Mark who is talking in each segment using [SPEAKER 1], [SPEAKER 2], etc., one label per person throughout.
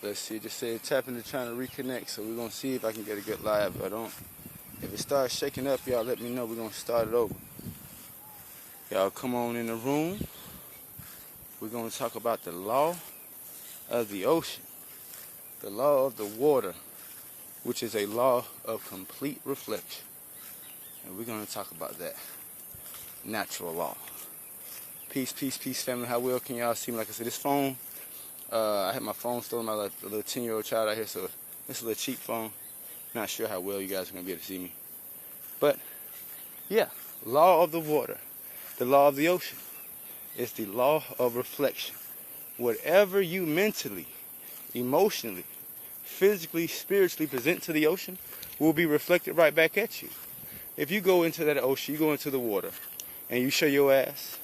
[SPEAKER 1] Let's see, it just said tap into trying to reconnect, so we're going to see if I can get a good live. If it starts shaking up, y'all let me know. We're going to start it over. Y'all come on in the room. We're going to talk about the law of the ocean, the law of the water, which is a law of complete reflection. And we're going to talk about that. Natural law. Peace, peace, peace, family. How well can y'all see me? Like I said, this phone, I had my phone stolen by a little 10-year-old child out here, so it's a little cheap phone. Not sure how well you guys are going to be able to see me. But, yeah, law of the water, the law of the ocean. It's the law of reflection. Whatever you mentally, emotionally, physically, spiritually present to the ocean will be reflected right back at you. If you go into that ocean, you go into the water, and you show your ass,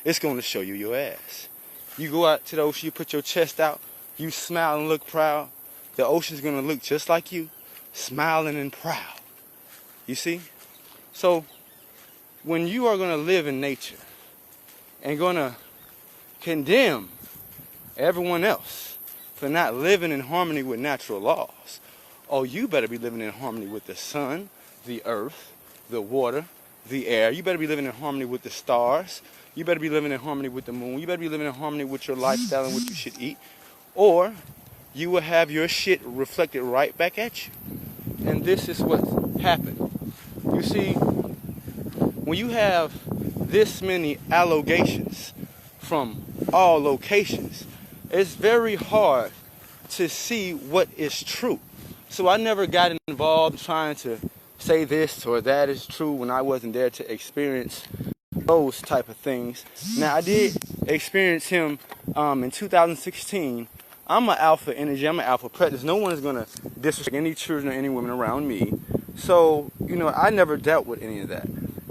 [SPEAKER 1] it's going to show you your ass. You go out to the ocean, you put your chest out, you smile and look proud, the ocean's going to look just like you, smiling and proud. You see? So, when you are going to live in nature and going to condemn everyone else for not living in harmony with natural laws, oh, you better be living in harmony with the sun, the earth, the water, the air. You better be living in harmony with the stars. You better be living in harmony with the moon. You better be living in harmony with your lifestyle and what you should eat. Or you will have your shit reflected right back at you. And this is what happened. You see, when you have this many allegations from all locations, it's very hard to see what is true. So I never got involved trying to say this or that is true when I wasn't there to experience those type of things. Now, I did experience him in 2016. I'm an alpha energy. I'm an alpha presence. No one is going to disrespect any children or any women around me. So, you know, I never dealt with any of that.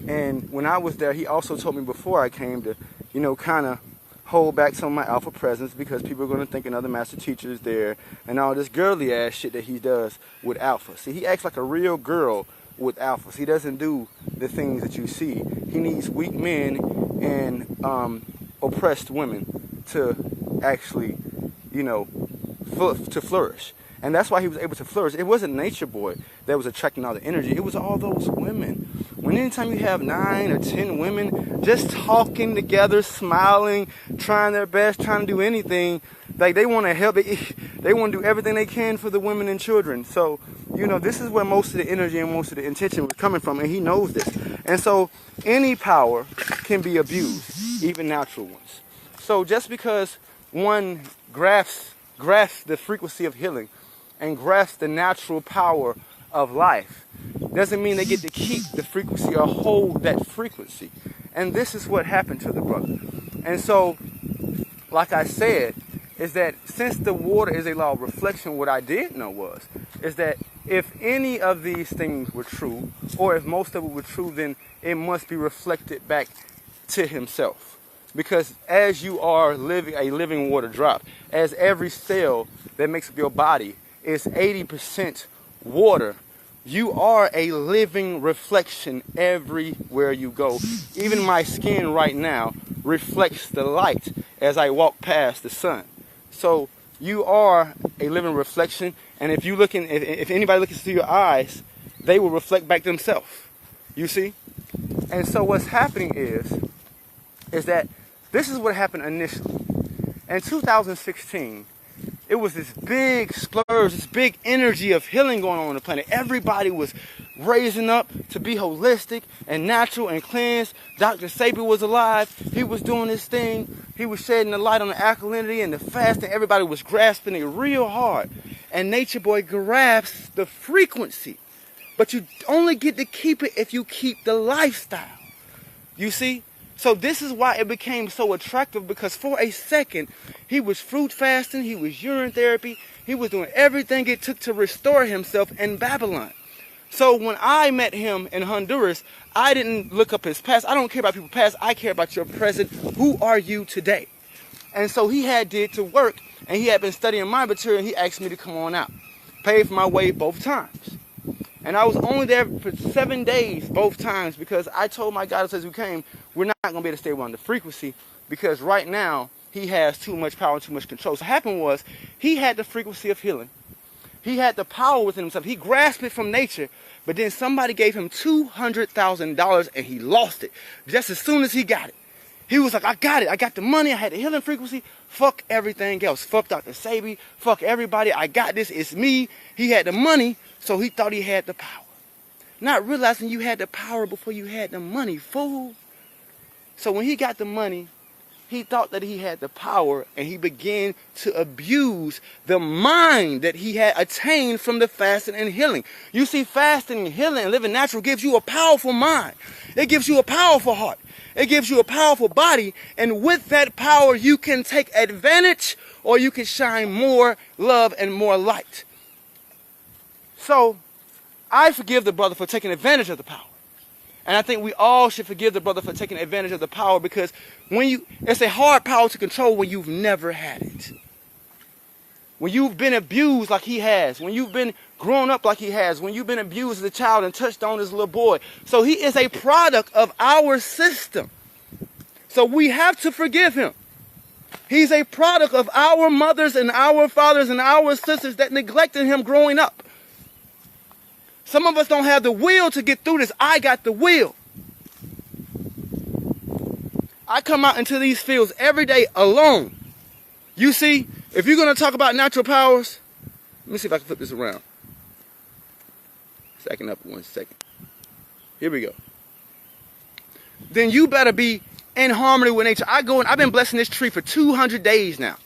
[SPEAKER 1] And when I was there, he also told me before I came to, you know, kind of hold back some of my alpha presence because people are going to think another master teacher is there and all this girly ass shit that he does with alpha. See, he acts like a real girl with alphas. He doesn't do the things that you see. He needs weak men and oppressed women to actually, you know, to flourish. And that's why he was able to flourish. It wasn't Natureboy that was attracting all the energy. It was all those women. When anytime you have 9 or 10 women just talking together, smiling, trying their best, trying to do anything, like they want to help, they want to do everything they can for the women and children. So, you know, this is where most of the energy and most of the intention was coming from, and he knows this. And so any power can be abused, even natural ones. So just because one grasps the frequency of healing and grasps the natural power of life doesn't mean they get to keep the frequency or hold that frequency. And this is what happened to the brother. And so, like I said, is that since the water is a law of reflection, what I did know is that if any of these things were true, or if most of it were true, then it must be reflected back to himself. Because as you are living a living water drop, as every cell that makes up your body is 80% water, you are a living reflection everywhere you go. Even my skin right now reflects the light as I walk past the sun. So you are a living reflection, and if anybody looks through your eyes, they will reflect back themselves. You see? And so what's happening is that this is what happened initially. In 2016, it was this big splurge, this big energy of healing going on the planet. Everybody was raising up to be holistic and natural and cleansed. Dr. Sabi was alive. He was doing his thing. He was shedding the light on the alkalinity and the fasting. Everybody was grasping it real hard. And Natureboy grasps the frequency. But you only get to keep it if you keep the lifestyle. You see? So this is why it became so attractive, because for a second, he was fruit fasting, he was urine therapy, he was doing everything it took to restore himself in Babylon. So when I met him in Honduras, I didn't look up his past. I don't care about people's past. I care about your present. Who are you today? And so he did to work, and he had been studying my material, and he asked me to come on out. Paid for my way both times. And I was only there for 7 days both times, because I told my guys as we came, we're not going to be able to stay on the frequency, because right now he has too much power and too much control. So what happened was, he had the frequency of healing. He had the power within himself. He grasped it from nature, but then somebody gave him $200,000 and he lost it. Just as soon as he got it. He was like, I got it. I got the money. I had the healing frequency. Fuck everything else. Fuck Dr. Sabi. Fuck everybody. I got this. It's me. He had the money, so he thought he had the power. Not realizing you had the power before you had the money, fool. So when he got the money, he thought that he had the power, and he began to abuse the mind that he had attained from the fasting and healing. You see, fasting and healing and living natural gives you a powerful mind. It gives you a powerful heart. It gives you a powerful body, and with that power, you can take advantage, or you can shine more love and more light. So, I forgive the brother for taking advantage of the power. And I think we all should forgive the brother for taking advantage of the power, because it's a hard power to control when you've never had it. When you've been abused like he has, when you've been grown up like he has, when you've been abused as a child and touched on as a little boy. So he is a product of our system. So we have to forgive him. He's a product of our mothers and our fathers and our sisters that neglected him growing up. Some of us don't have the will to get through this. I got the will. I come out into these fields every day alone. You see, if you're going to talk about natural powers, let me see if I can flip this around. Second up 1 second. Here we go. Then you better be in harmony with nature. I've been blessing this tree for 200 days now.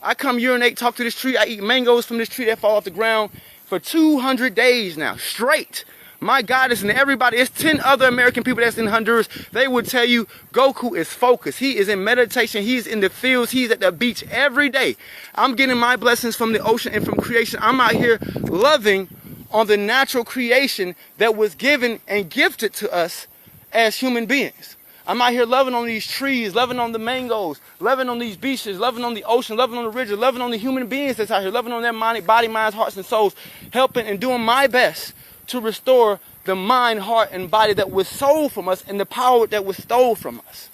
[SPEAKER 1] I come urinate, talk to this tree. I eat mangoes from this tree that fall off the ground for 200 days now, straight. My goddess and everybody, it's 10 other American people that's in Honduras. They would tell you Goku is focused. He is in meditation. He's in the fields. He's at the beach every day. I'm getting my blessings from the ocean and from creation. I'm out here loving on the natural creation that was given and gifted to us as human beings. I'm out here loving on these trees, loving on the mangoes, loving on these beaches, loving on the ocean, loving on the ridges, loving on the human beings that's out here, loving on their body, minds, hearts, and souls, helping and doing my best to restore the mind, heart, and body that was stole from us and the power that was stole from us.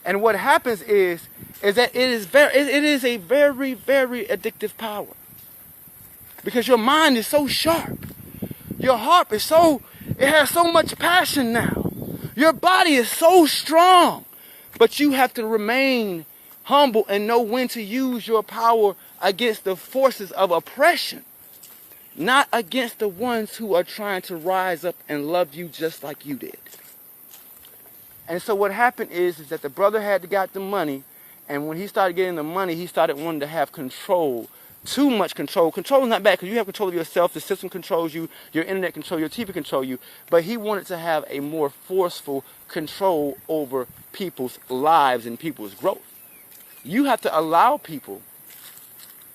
[SPEAKER 1] And what happens is that it is a very, very addictive power. Because your mind is so sharp. Your heart is it has so much passion now. Your body is so strong. But you have to remain humble and know when to use your power against the forces of oppression. Not against the ones who are trying to rise up and love you just like you did. And so what happened is that the brother had got the money, and when he started getting the money, he started wanting to have control. Too much control. Control is not bad because you have control of yourself. The system controls you. Your internet controls you. Your TV controls you. But he wanted to have a more forceful control over people's lives and people's growth. You have to allow people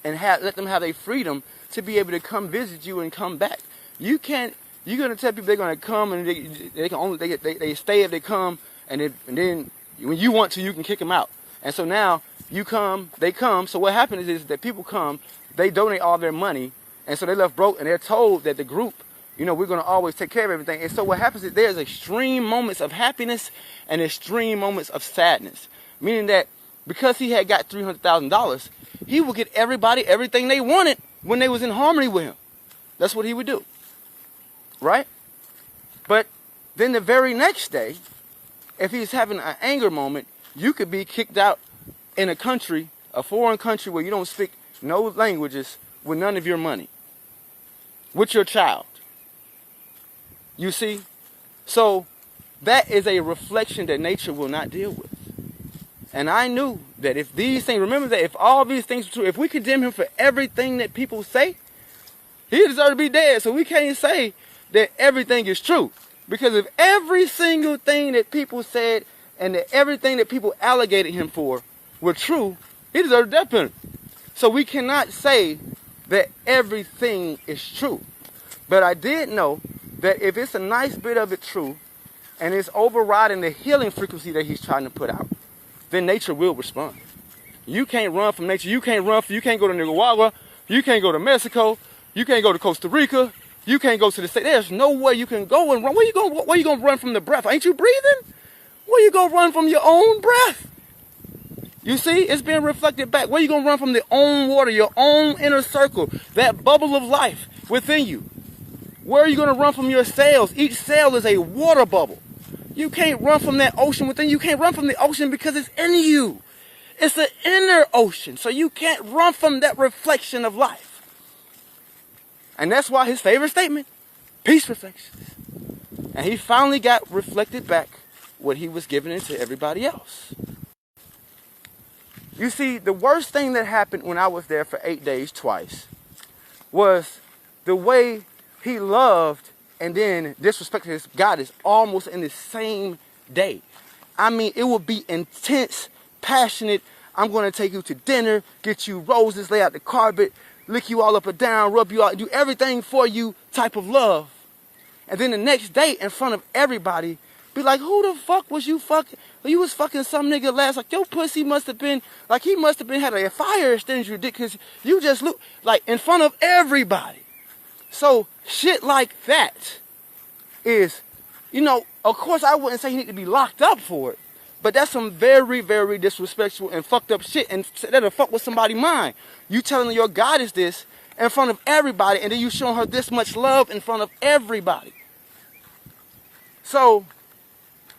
[SPEAKER 1] and let them have a freedom to be able to come visit you and come back. You can't. You're gonna tell people they're gonna come and they can only they stay if they come, and then when you want to, you can kick them out. And so now you come, they come. So what happens is that people come, they donate all their money, and so they left broke, and they're told that the group, we're gonna always take care of everything. And so what happens is there's extreme moments of happiness and extreme moments of sadness, meaning that because he had got $300,000, he would get everybody everything they wanted when they was in harmony with him. That's what he would do. Right? But then the very next day, if he's having an anger moment, you could be kicked out in a country, a foreign country where you don't speak no languages, with none of your money. With your child. You see? So that is a reflection that nature will not deal with. And I knew that if these things, remember that if all these things were true, if we condemn him for everything that people say, he deserves to be dead. So we can't say that everything is true. Because if every single thing that people said and that everything that people allocated him for were true, he deserves a death penalty. So we cannot say that everything is true. But I did know that if it's a nice bit of it true and it's overriding the healing frequency that he's trying to put out, then nature will respond. You can't run from nature. You can't go to Nicaragua. You can't go to Mexico. You can't go to Costa Rica. You can't go to the state. There's nowhere you can go and run. Where you going to run from the breath? Ain't you breathing? Where you going to run from your own breath? You see, it's being reflected back. Where are you going to run from? The own water, your own inner circle, that bubble of life within you. Where are you going to run from your cells? Each cell is a water bubble. You can't run from that ocean within you. You can't run from the ocean because it's in you. It's the inner ocean. So you can't run from that reflection of life. And that's why his favorite statement, peace reflections. And he finally got reflected back what he was giving into everybody else. You see, the worst thing that happened when I was there for 8 days twice was the way he loved and then disrespected his goddess almost in the same day. I mean, it would be intense, passionate. I'm going to take you to dinner, get you roses, lay out the carpet, lick you all up and down, rub you out, do everything for you type of love. And then the next day in front of everybody, be like, who the fuck was you fucking? You was fucking some nigga last, like your pussy must have been, like he must have been had a fire extinguisher because you just look, like in front of everybody. So shit like that is, you know, of course I wouldn't say he need to be locked up for it, but that's some very, very disrespectful and fucked up shit, and that'll fuck with somebody's mind. You telling your goddess this in front of everybody, and then you showing her this much love in front of everybody. So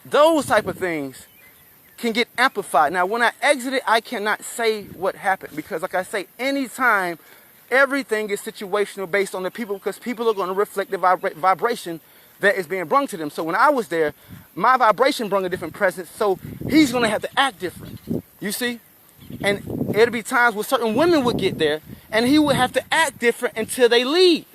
[SPEAKER 1] those type of things can get amplified. Now, when I exited, I cannot say what happened because, like I say, anytime, everything is situational based on the people because people are going to reflect the vibration that is being brung to them. So when I was there, my vibration brung a different presence, so he's going to have to act different, you see? And it'll be times where certain women would get there, and he would have to act different until they leave.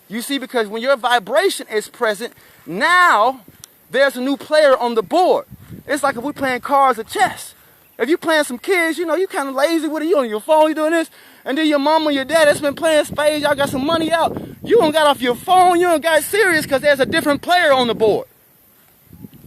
[SPEAKER 1] You see, because when your vibration is present, now there's a new player on the board. It's like if we're playing cards or chess. If you're playing some kids, you know, you kind of lazy with it. You on your phone, you doing this. And then your mom or your dad that's been playing spades, y'all got some money out. You don't got off your phone, you don't got serious because there's a different player on the board.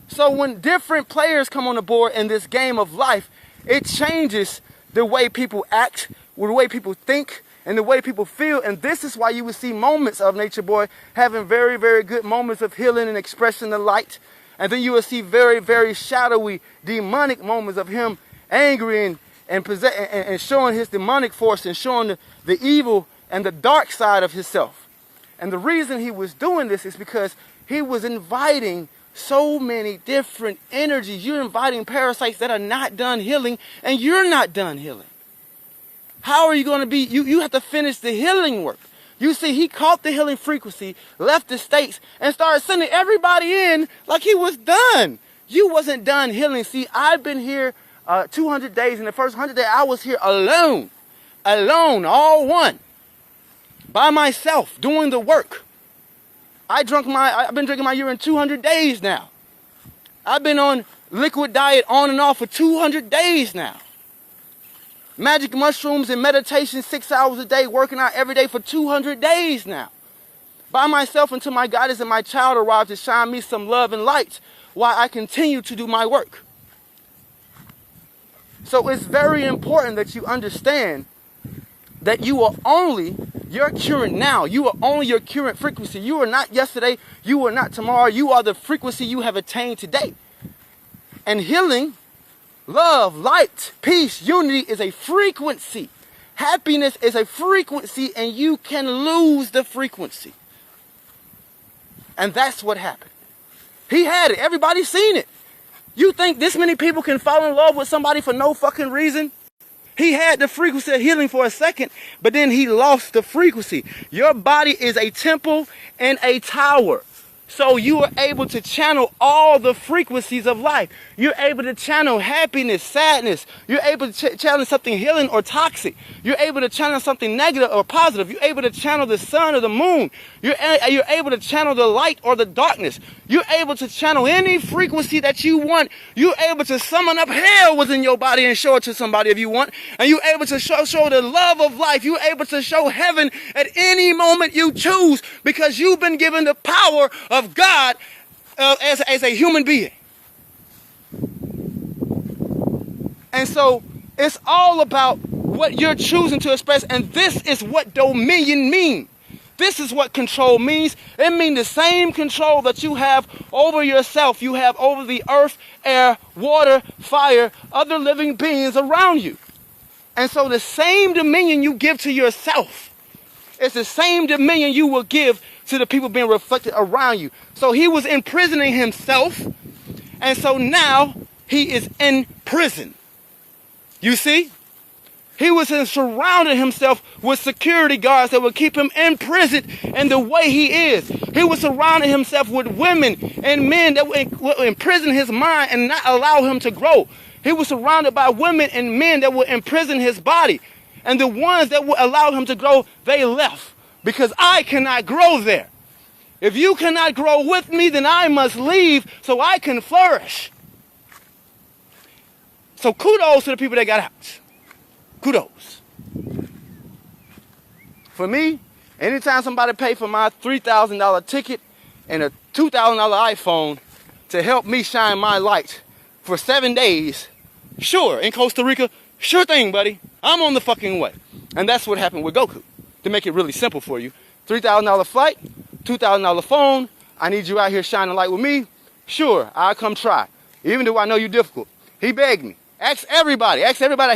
[SPEAKER 1] So when different players come on the board in this game of life, it changes the way people act, the way people think, and the way people feel. And this is why you would see moments of Nature Boy having very, very good moments of healing and expressing the light. And then you will see very, very shadowy, demonic moments of him angry and showing his demonic force and showing the evil and the dark side of himself. And the reason he was doing this is because he was inviting so many different energies. You're inviting parasites that are not done healing, and you're not done healing. How are you going to be? You have to finish the healing work. You see, he caught the healing frequency, left the states, and started sending everybody in like he was done. You wasn't done healing. See, I've been here 200 days. In the first 100 days, I was here alone, all one, by myself, doing the work. I've been drinking my urine 200 days now. I've been on liquid diet on and off for 200 days now. Magic mushrooms and meditation 6 hours a day, working out every day for 200 days now. By myself until my goddess and my child arrive to shine me some love and light while I continue to do my work. So it's very important that you understand that you are only your current now. You are only your current frequency. You are not yesterday. You are not tomorrow. You are the frequency you have attained today. And healing, love, light, peace, unity is a frequency. Happiness is a frequency, and you can lose the frequency. And that's what happened. He had it. Everybody's seen it. You think this many people can fall in love with somebody for no fucking reason? He had the frequency of healing for a second, but then he lost the frequency. Your body is a temple and a tower. So you are able to channel all the frequencies of life. You're able to channel happiness, sadness. You're able to channel something healing or toxic. You're able to channel something negative or positive. You're able to channel the sun or the moon. You're able to channel the light or the darkness. You're able to channel any frequency that you want. You're able to summon up hell within your body and show it to somebody if you want. And you're able to show the love of life. You're able to show heaven at any moment you choose because you've been given the power of God as a human being. And so it's all about what you're choosing to express, and this is what dominion means. This is what control means. It means the same control that you have over yourself, you have over the earth, air, water, fire, other living beings around you. And so the same dominion you give to yourself is the same dominion you will give to the people being reflected around you. So he was imprisoning himself, and so now he is in prison. You see? He was surrounding himself with security guards that would keep him imprisoned in the way he is. He was surrounding himself with women and men that would imprison his mind and not allow him to grow. He was surrounded by women and men that would imprison his body. And the ones that would allow him to grow, they left. Because I cannot grow there. If you cannot grow with me, then I must leave so I can flourish. So kudos to the people that got out. Kudos. For me, anytime somebody paid for my $3,000 ticket and a $2,000 iPhone to help me shine my light for 7 days, sure, in Costa Rica, sure thing, buddy. I'm on the fucking way. And that's what happened with Goku. To make it really simple for you. $3,000 flight, $2,000 phone. I need you out here shining light with me. Sure, I'll come try. Even though I know you're difficult. He begged me. Ask everybody.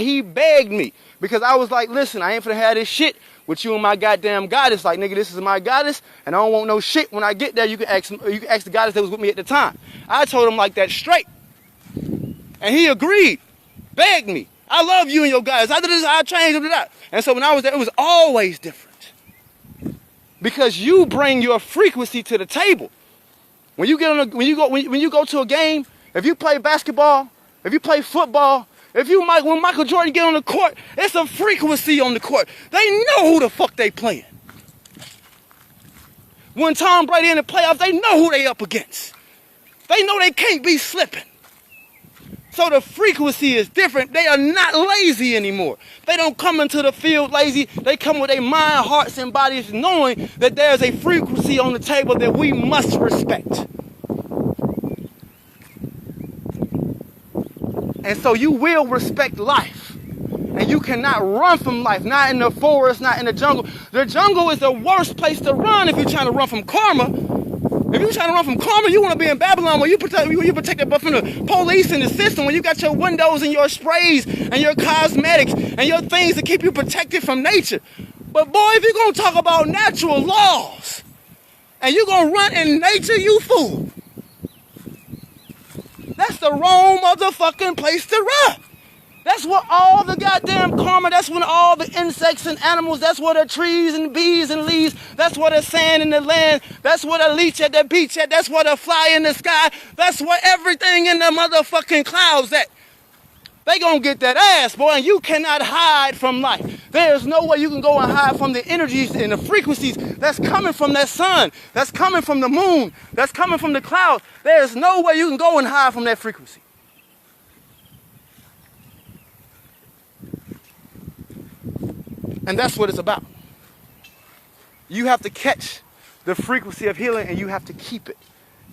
[SPEAKER 1] He begged me. Because I was like, listen, I ain't finna have this shit with you and my goddamn goddess. Like, nigga, this is my goddess, and I don't want no shit. When I get there, you can ask the goddess that was with me at the time. I told him like that straight. And he agreed. Begged me. I love you and your goddess. I did this, I changed that. And so when I was there, it was always different. Because you bring your frequency to the table. When you go to a game, if you play basketball, if you play football, when Michael Jordan get on the court, it's a frequency on the court. They know who the fuck they playing. When Tom Brady in the playoffs, they know who they up against. They know they can't be slipping. So the frequency is different. They are not lazy anymore. They don't come into the field lazy. They come with their mind, hearts, and bodies knowing that there's a frequency on the table that we must respect. And so you will respect life. And you cannot run from life. Not in the forest, not in the jungle. The jungle is the worst place to run if you're trying to run from karma. If you're trying to run from karma, you want to be in Babylon where you protected from the police and the system, where you got your windows and your sprays and your cosmetics and your things to keep you protected from nature. But boy, if you're going to talk about natural laws and you're going to run in nature, you fool. That's the wrong motherfucking place to run. That's where all the goddamn karma, that's when all the insects and animals, that's where the trees and bees and leaves, that's where the sand in the land, that's where the leech at the beach at, that's where the fly in the sky, that's where everything in the motherfucking clouds at. They gonna get that ass, boy, and you cannot hide from life. There's no way you can go and hide from the energies and the frequencies that's coming from that sun, that's coming from the moon, that's coming from the clouds. There's no way you can go and hide from that frequency. And that's what it's about. You have to catch the frequency of healing and you have to keep it.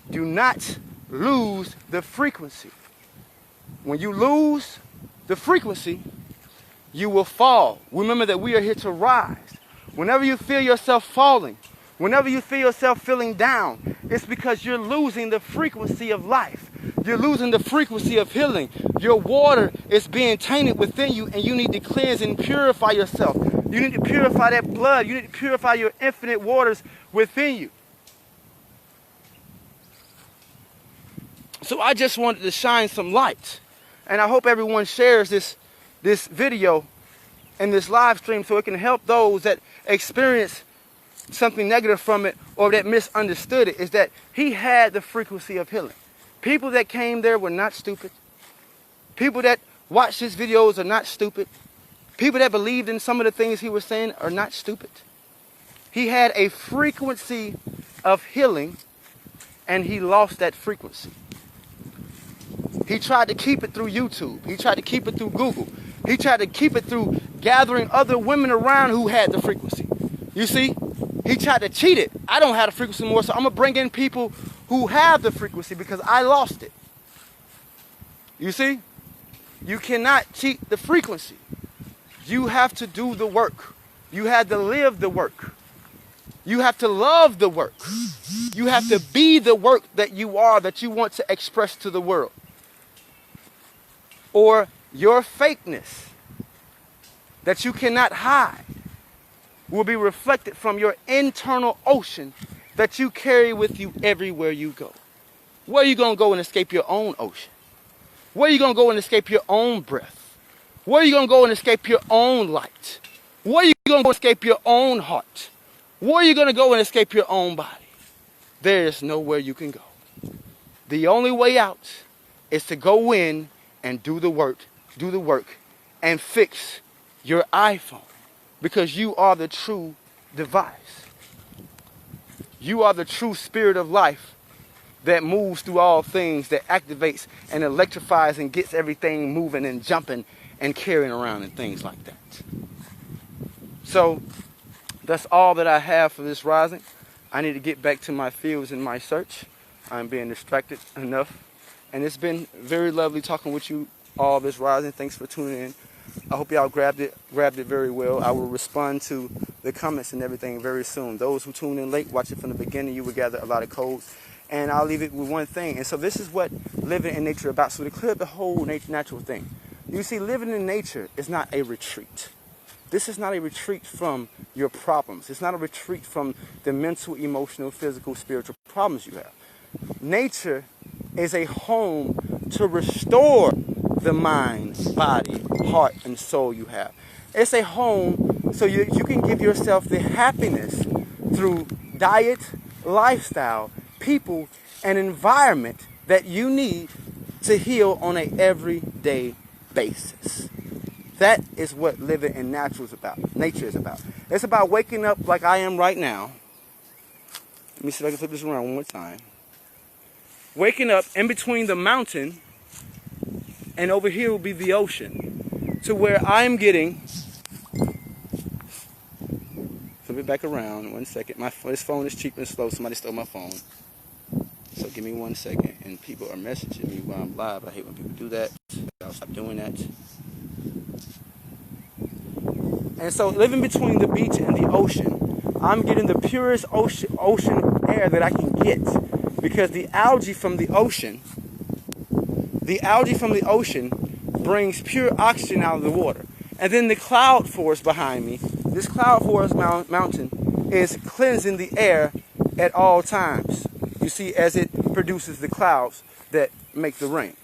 [SPEAKER 1] Do not lose the frequency. When you lose the frequency, you will fall. Remember that we are here to rise. Whenever you feel yourself falling, whenever you feel yourself feeling down, it's because you're losing the frequency of life. You're losing the frequency of healing. Your water is being tainted within you and you need to cleanse and purify yourself. You need to purify that blood. You need to purify your infinite waters within you. So I just wanted to shine some light. And I hope everyone shares this video and this live stream so it can help those that experience something negative from it or that misunderstood it, is that he had the frequency of healing. People that came there were not stupid. People that watched his videos are not stupid. People that believed in some of the things he was saying are not stupid. He had a frequency of healing and he lost that frequency. He tried to keep it through YouTube. He tried to keep it through Google. He tried to keep it through gathering other women around who had the frequency. You see, he tried to cheat it. I don't have the frequency more, so I'm going to bring in people who have the frequency because I lost it. You see, you cannot cheat the frequency. You have to do the work. You had to live the work. You have to love the work. You have to be the work that you are, that you want to express to the world. Or your fakeness that you cannot hide will be reflected from your internal ocean that you carry with you everywhere you go. Where are you going to go and escape your own ocean? Where are you going to go and escape your own breath? Where are you going to go and escape your own light? Where are you going to go and escape your own heart? Where are you going to go and escape your own body? There is nowhere you can go. The only way out is to go in and do the work, and fix your iPhone, because you are the true device. You are the true spirit of life that moves through all things, that activates and electrifies and gets everything moving and jumping and carrying around and things like that. So that's all that I have for this rising. I need to get back to my fields in my search. I'm being distracted enough. And it's been very lovely talking with you all this rising. Thanks for tuning in. I hope y'all grabbed it very well. I will respond to the comments and everything very soon. Those who tune in late, watch it from the beginning, you will gather a lot of codes. And I'll leave it with one thing. And so this is what living in nature is about. So to clear up the whole natural thing. You see, living in nature is not a retreat. This is not a retreat from your problems. It's not a retreat from the mental, emotional, physical, spiritual problems you have. Nature is a home to restore the mind, body, heart, and soul you have. It's a home so you can give yourself the happiness through diet, lifestyle, people, and environment that you need to heal on an everyday basis. That is what living in nature is about. It's about waking up like I am right now. Let me see if I can flip this around one more time. Waking up in between the mountain and over here will be the ocean, to where I'm getting, flip it back around, 1 second. This phone is cheap and slow. Somebody stole my phone. So give me 1 second. And people are messaging me while I'm live. I hate when people do that. I'll stop doing that. And so living between the beach and the ocean, I'm getting the purest ocean air that I can get, because the algae from the ocean brings pure oxygen out of the water. And then the cloud forest behind me, this cloud forest mountain is cleansing the air at all times. You see, as it produces the clouds that make the rain.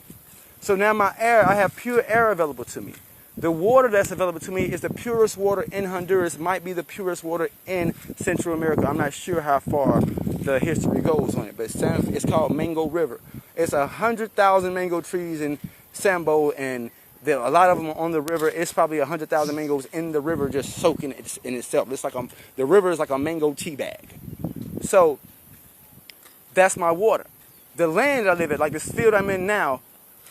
[SPEAKER 1] So now I have pure air available to me. The water that's available to me is the purest water in Honduras, might be the purest water in Central America. I'm not sure how far the history goes on it, but it's called Mango River. It's 100,000 mango trees in Sambo, and a lot of them are on the river. It's probably 100,000 mangoes in the river just soaking in itself. It's like the river is like a mango tea bag. So that's my water. The land I live at, like this field I'm in now,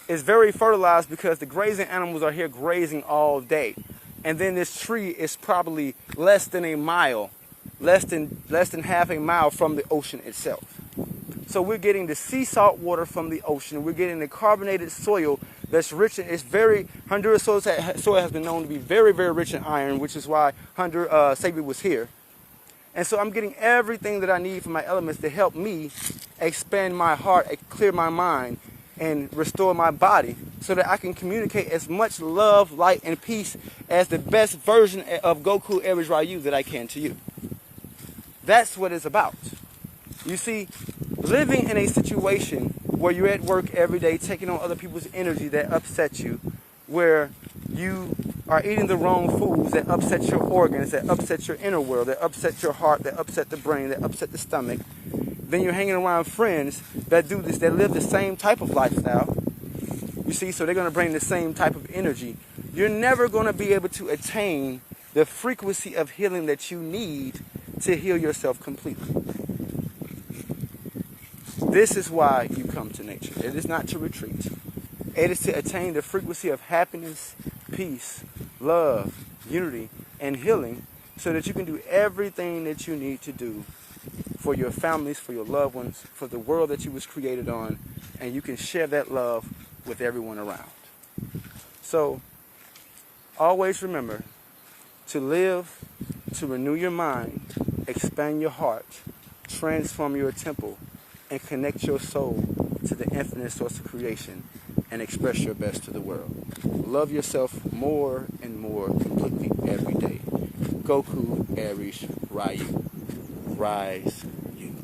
[SPEAKER 1] is very fertilized because the grazing animals are here grazing all day. And then this tree is probably less than a mile, less than half a mile from the ocean itself. So we're getting the sea salt water from the ocean. We're getting the carbonated soil that's rich in, Honduras soil has been known to be very, very rich in iron, which is why Sabi was here. And so I'm getting everything that I need from my elements to help me expand my heart, clear my mind, and restore my body, so that I can communicate as much love, light, and peace as the best version of Goku Aries Ryu that I can to you. That's what it's about. You see, living in a situation where you're at work every day, taking on other people's energy that upsets you, where you are eating the wrong foods that upset your organs, that upset your inner world, that upset your heart, that upset the brain, that upset the stomach. Then you're hanging around friends that do this, that live the same type of lifestyle. You see, so they're going to bring the same type of energy. You're never going to be able to attain the frequency of healing that you need to heal yourself completely. This is why you come to nature. It is not to retreat. It is to attain the frequency of happiness, peace, love, unity, and healing, so that you can do everything that you need to do for your families, for your loved ones, for the world that you was created on, and you can share that love with everyone around. So, always remember to live, to renew your mind, expand your heart, transform your temple, and connect your soul to the infinite source of creation and express your best to the world. Love yourself more and more completely every day. Goku, Aries, Ryu. Rise you.